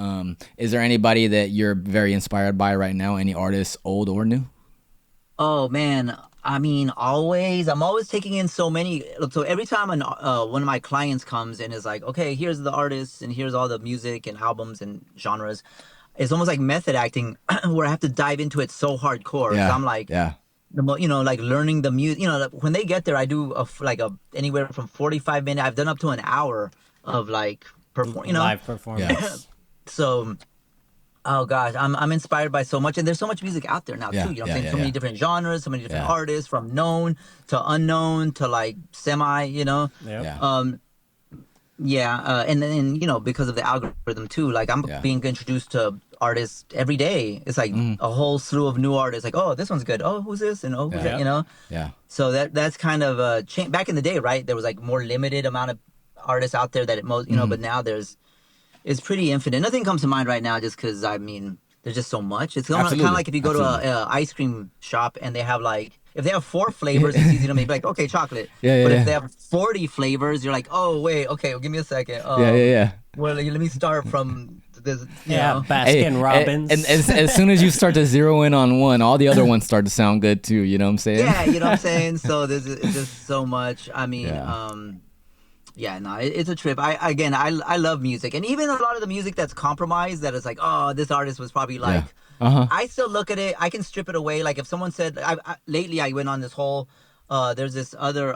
Is there anybody that you're very inspired by right now? Any artists, old or new? Oh man, I mean, I'm always taking in so many. Look, so every time one of my clients comes and is like, okay, here's the artists and here's all the music and albums and genres, it's almost like method acting where I have to dive into it so hardcore. Yeah. So I'm like, yeah. like learning the music. Like when they get there, I do anywhere from 45 minutes. I've done up to an hour of like live performance. So, oh gosh, I'm inspired by so much, and there's so much music out there now too. You know what I'm saying? So many different genres, so many different artists, from known to unknown to like semi. Yep. And then because of the algorithm too, like I'm being introduced to artists every day. It's like a whole slew of new artists. Like, oh, this one's good. Oh, who's this? And oh, who's that? Yeah. So that's kind of change. Back in the day, right? There was like more limited amount of artists out there that it most, but now it's pretty infinite. Nothing comes to mind right now, just because I mean, there's just so much. It's kind of like if you go to a ice cream shop and they have like. If they have 4 flavors, it's easy to make. Like, okay, chocolate. But if they have 40 flavors, you're like, oh, wait, okay, well, give me a second. Well, let me start from this. Baskin Robbins. And as soon as you start to zero in on one, all the other ones start to sound good too. You know what I'm saying? Yeah, you know what I'm saying? So there's just so much. I mean, it's a trip. I love music. And even a lot of the music that's compromised, that is like, oh, this artist was probably like... I still look at it. I can strip it away. Like if someone said, lately I went on this whole, there's this other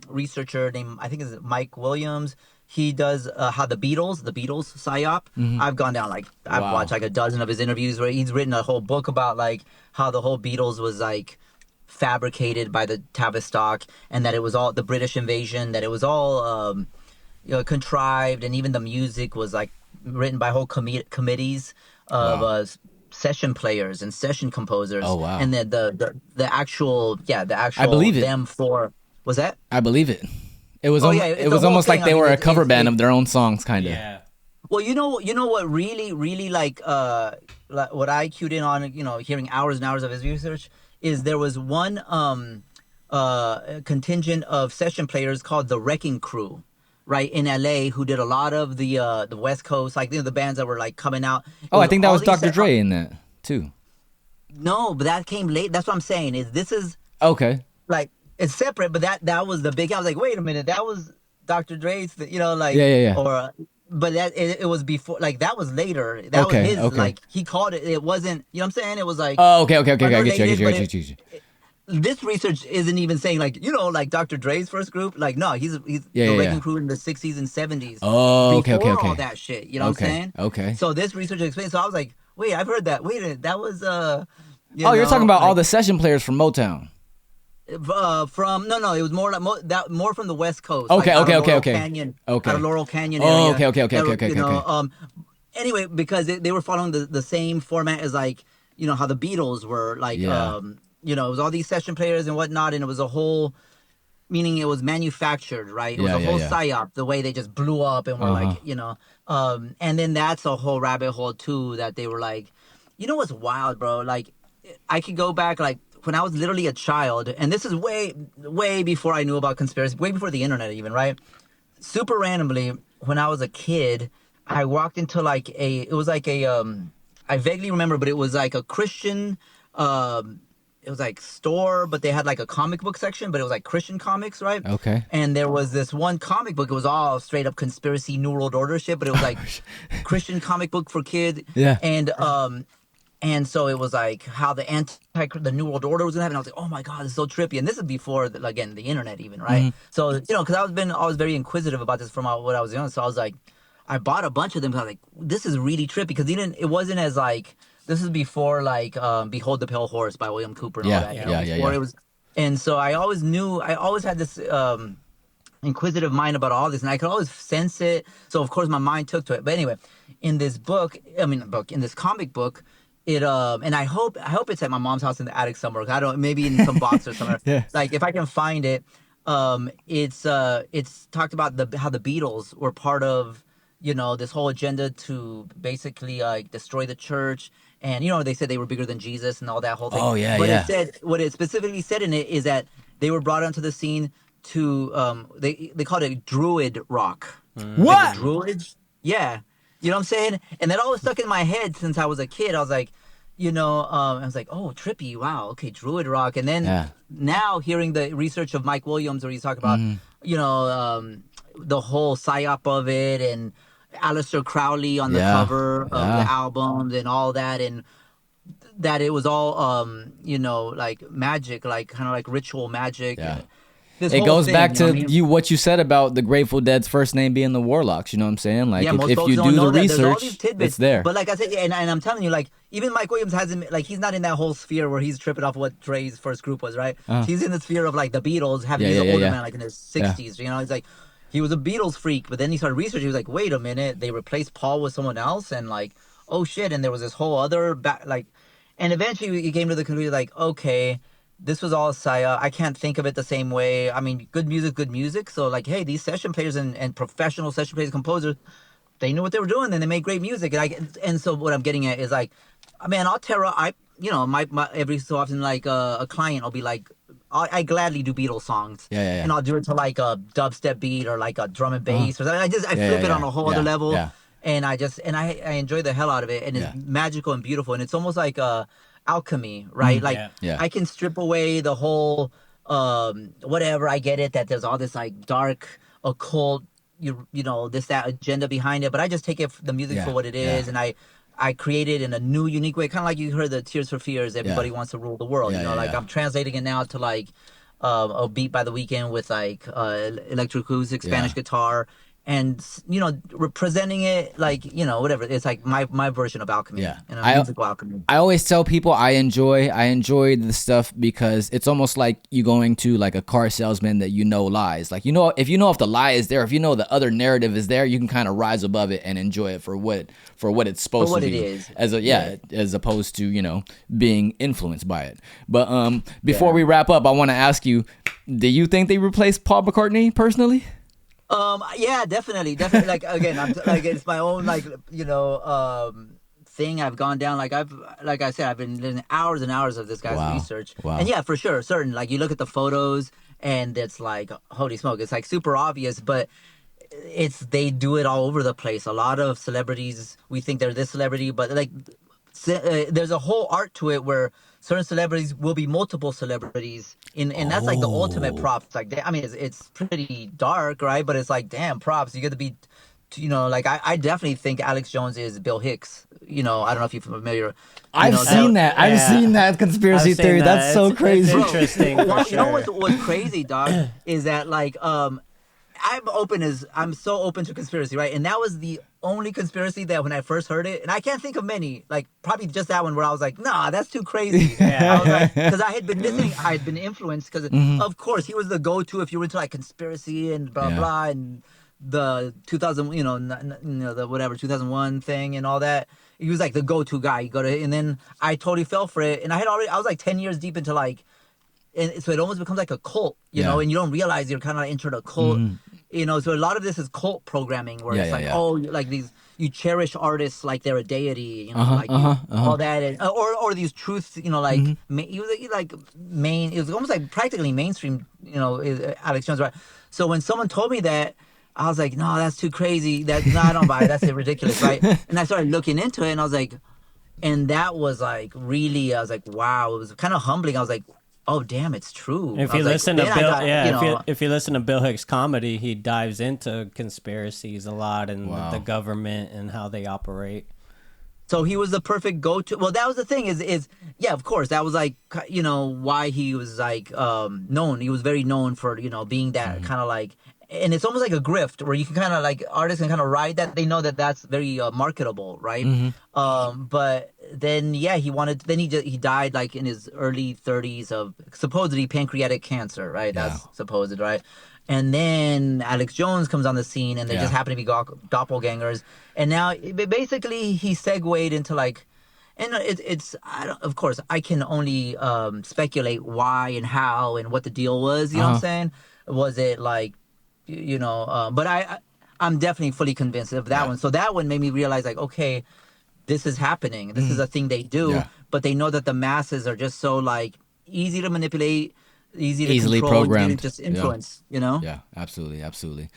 researcher named, I think it's Mike Williams. He does how the Beatles, C.I.A. I've gone down I've watched like a dozen of his interviews where he's written a whole book about like how the whole Beatles was like fabricated by the Tavistock, and that it was all the British invasion, that it was all contrived, and even the music was like written by whole committees of session players and session composers. Oh wow! And then the actual I believe it. Them for was that? I believe it. It was it was almost like they were a cover band of their own songs, kind of. Yeah. Well, you know what really like what I cued in on, hearing hours and hours of his research, is there was one contingent of session players called the Wrecking Crew, right, in LA, who did a lot of the West Coast, like the bands that were like coming out. Oh, I think that was Dr. Dre in that too. No, but that came late. That's what I'm saying. This is okay. Like it's separate, but that was the big. I was like, wait a minute, that was Dr. Dre's. Yeah. Or, but that it was before. Like that was later. That was his. Okay. Like he called it. It wasn't. You know what I'm saying? It was like. Oh, okay. I get you. This research isn't even saying like Dr. Dre's first group. Like no, he's the Wrecking Crew in the 60s and 70s. Oh, okay. All that shit. You know what I'm saying? Okay. So this research explains. So I was like, wait, I've heard that. Wait, that was you're talking about all the session players from Motown. From no, it was more like more from the West Coast. Okay. Out of Laurel Canyon area. Okay. Anyway, because they were following the same format as like how the Beatles were like. It was all these session players and whatnot, and it was a whole, meaning it was manufactured, right? It was a whole psyop, the way they just blew up and were like, and then that's a whole rabbit hole too, that they were like, what's wild, bro? Like, I could go back, like, when I was literally a child, and this is way, way before I knew about conspiracy, way before the internet even, right? Super randomly, when I was a kid, I walked into like I vaguely remember, but it was like a Christian, it was like store, but they had like a comic book section, but it was like Christian comics, right? Okay. And there was this one comic book. It was all straight up conspiracy, New World Order shit, but it was like Christian comic book for kids. Yeah. And so it was like how the New World Order was gonna happen. I was like, oh my god, this is so trippy. And this is before the internet even, right? So because I was very inquisitive about this from what I was young. So I was like, I bought a bunch of them. I was like, this is really trippy, because it wasn't as like. This is before like Behold the Pale Horse by William Cooper and all that. Yeah. It was, and so I always had this inquisitive mind about all this, and I could always sense it. So of course my mind took to it. But anyway, in this book, in this comic book, it and I hope it's at my mom's house in the attic somewhere. I don't, maybe in some box or somewhere. Yeah. Like if I can find it, it's talked about how the Beatles were part of, this whole agenda to basically destroy the church. And they said they were bigger than Jesus and all that whole thing. Oh, yeah, but yeah. it said, what it specifically said in it is that they were brought onto the scene to they called it druid rock. What? Like the druids? Yeah. You know what I'm saying? And that always stuck in my head since I was a kid. I was like, I was like, oh, trippy, wow, okay, druid rock. And then now hearing the research of Mike Williams where he's talking about, the whole psyop of it, and Aleister Crowley on the cover of the albums and all that, and that it was all like magic, like kind of like ritual magic. Yeah. This It whole goes thing, back to what I mean? what you said about the Grateful Dead's first name being the Warlocks. You know what I'm saying? Like, Most if folks you don't do know the that. There's all research, these tidbits. it's there. But like I said, and I'm telling you, like, even Mike Williams hasn't, like, he's not in that whole sphere where he's tripping off what Dre's first group was, right? He's in the sphere of like the Beatles, having he's an older man, like in his 60s. He's like, he was a Beatles freak, but then he started researching. He was like, wait a minute, they replaced Paul with someone else, and like, oh shit, and there was this whole other and eventually he came to the conclusion like, okay, this was all C.I.A. I can't think of it the same way. I mean, good music. So like, hey, these session players and professional session players, composers, they knew what they were doing and they made great music. And so what I'm getting at is like, man, I'll tear up. My every so often, like a client will be like, I gladly do Beatles songs. Yeah. And I'll do it to like a dubstep beat or like a drum and bass or something. I flip it on a whole other level. Yeah. And I enjoy the hell out of it. And it's magical and beautiful. And it's almost like alchemy, right? I can strip away the whole whatever. I get it that there's all this like dark occult, that agenda behind it, but I just take the music for what it is, and I create it in a new, unique way, kind of like you heard the Tears for Fears. Everybody wants to rule the world. I'm translating it now to like a Beat by the Weekend with like electroacoustic Spanish guitar. And representing it like whatever, it's like my version of alchemy, musical alchemy. I always tell people I enjoy the stuff because it's almost like you going to like a car salesman that lies. Like if the lie is there, if the other narrative is there, you can kind of rise above it and enjoy it for what it's supposed to be. It is. As opposed to being influenced by it. But before we wrap up, I want to ask you, do you think they replaced Paul McCartney personally? Yeah, definitely. Like again, I'm like it's my own thing. I've gone down like I said, I've been doing hours and hours of this guy's research. Wow. And yeah, for sure, certain. Like you look at the photos, and it's like holy smoke, it's like super obvious, but they do it all over the place. A lot of celebrities, we think they're this celebrity, but like there's a whole art to it where certain celebrities will be multiple celebrities, and that's like the ultimate props. Like, I mean, it's pretty dark, right? But it's like, damn, props. You get to be, like I definitely think Alex Jones is Bill Hicks. I don't know if you're familiar. I've seen that. I've seen that conspiracy theory. That's so crazy. It's interesting. Well, you know what's crazy, dog, is that like I'm so open to conspiracy, right? And that was the only conspiracy that when I first heard it, and I can't think of many, like probably just that one where I was like, nah, that's too crazy. I was like, because I had been listening, I had been influenced because of course he was the go-to if you were into like conspiracy and blah blah and the 2000, the whatever 2001 thing and all that. He was like the go-to guy. You go to, and then I totally fell for it, and I was like 10 years deep into like. And so it almost becomes like a cult, and you don't realize you're kind of entered a cult, so a lot of this is cult programming where it's like, oh, like you cherish artists like they're a deity, all that, and, or these truths, it was almost like practically mainstream, Alex Jones, right? So when someone told me that, I was like, no, that's too crazy. I don't buy it. That's ridiculous, right? And I started looking into it, and I was like, and that was like really, I was like, wow, it was kind of humbling. I was like, oh damn, it's true. If you listen to if you listen to Bill Hicks' comedy, he dives into conspiracies a lot and the government and how they operate. So he was the perfect go-to. Well, that was the thing is yeah, of course, that was like why he was like known. He was very known for being that kind of like. And it's almost like a grift where you can kind of like artists can kind of ride that. They know that that's very marketable, right? But then he died like in his early 30s of supposedly pancreatic cancer, right? That's supposed, right? And then Alex Jones comes on the scene, and they Yeah. just happen to be doppelgangers. And now, basically, he segued into like, and it's I don't, of course I can only speculate why and how and what the deal was. You know what I'm saying? Was it like, but I'm definitely fully convinced of that one. So that one made me realize like, okay, this is happening. This is a thing they do, Yeah. but they know that the masses are just so like easy to manipulate, easy to Easily control, programmed. easy to just influence. You know? Yeah, absolutely.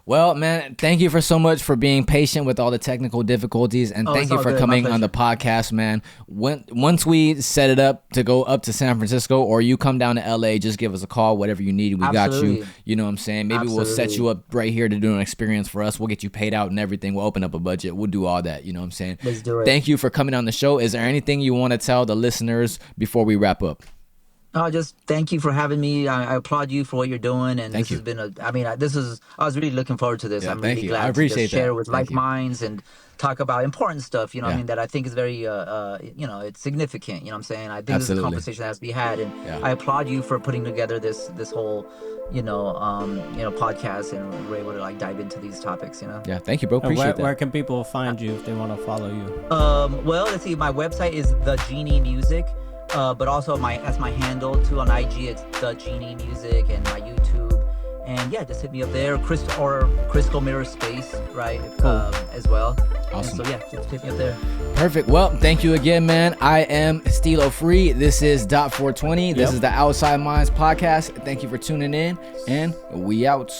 Well, man, thank you for so much for being patient with all the technical difficulties, and thank it's you all for good. coming My on the podcast, man. Once we set it up to go up to San Francisco, or you come down to LA, just give us a call, whatever you need. We got you. Absolutely. You know what I'm saying? Maybe we'll set you up right here to do an experience for us. We'll get you paid out and everything. We'll open up a budget. We'll do all that. You know what I'm saying? Let's do it. Thank you for coming on the show. Is there anything you want to tell the listeners before we wrap up? Just thank you for having me. I applaud you for what you're doing, and Thank this you. has been I was really looking forward to this. Yeah, I'm thank really you. glad I appreciate to just share that. with Thank like you. minds and talk about important stuff. You know, what I Yeah. mean, that I think is very, it's significant. You know, what I'm saying, I think this is Absolutely. a conversation that has to be had, and Yeah. I applaud you for putting together this whole, podcast, and we're able to like dive into these topics. You know. Yeah, thank you, bro. And Appreciate where that. can people find you if they want to follow you? Well, let's see. My website is The Genie Music, but also that's my handle too on IG. It's The Genie Music, and my YouTube. And yeah, just hit me up there, Crystal Mirror Space, right? As well. Awesome. And so yeah, just hit me up there. Perfect. Well, thank you again, man. I am Stilo Free. This is Dot 420. This Yep. is the Outside Minds podcast. Thank you for tuning in, and we out.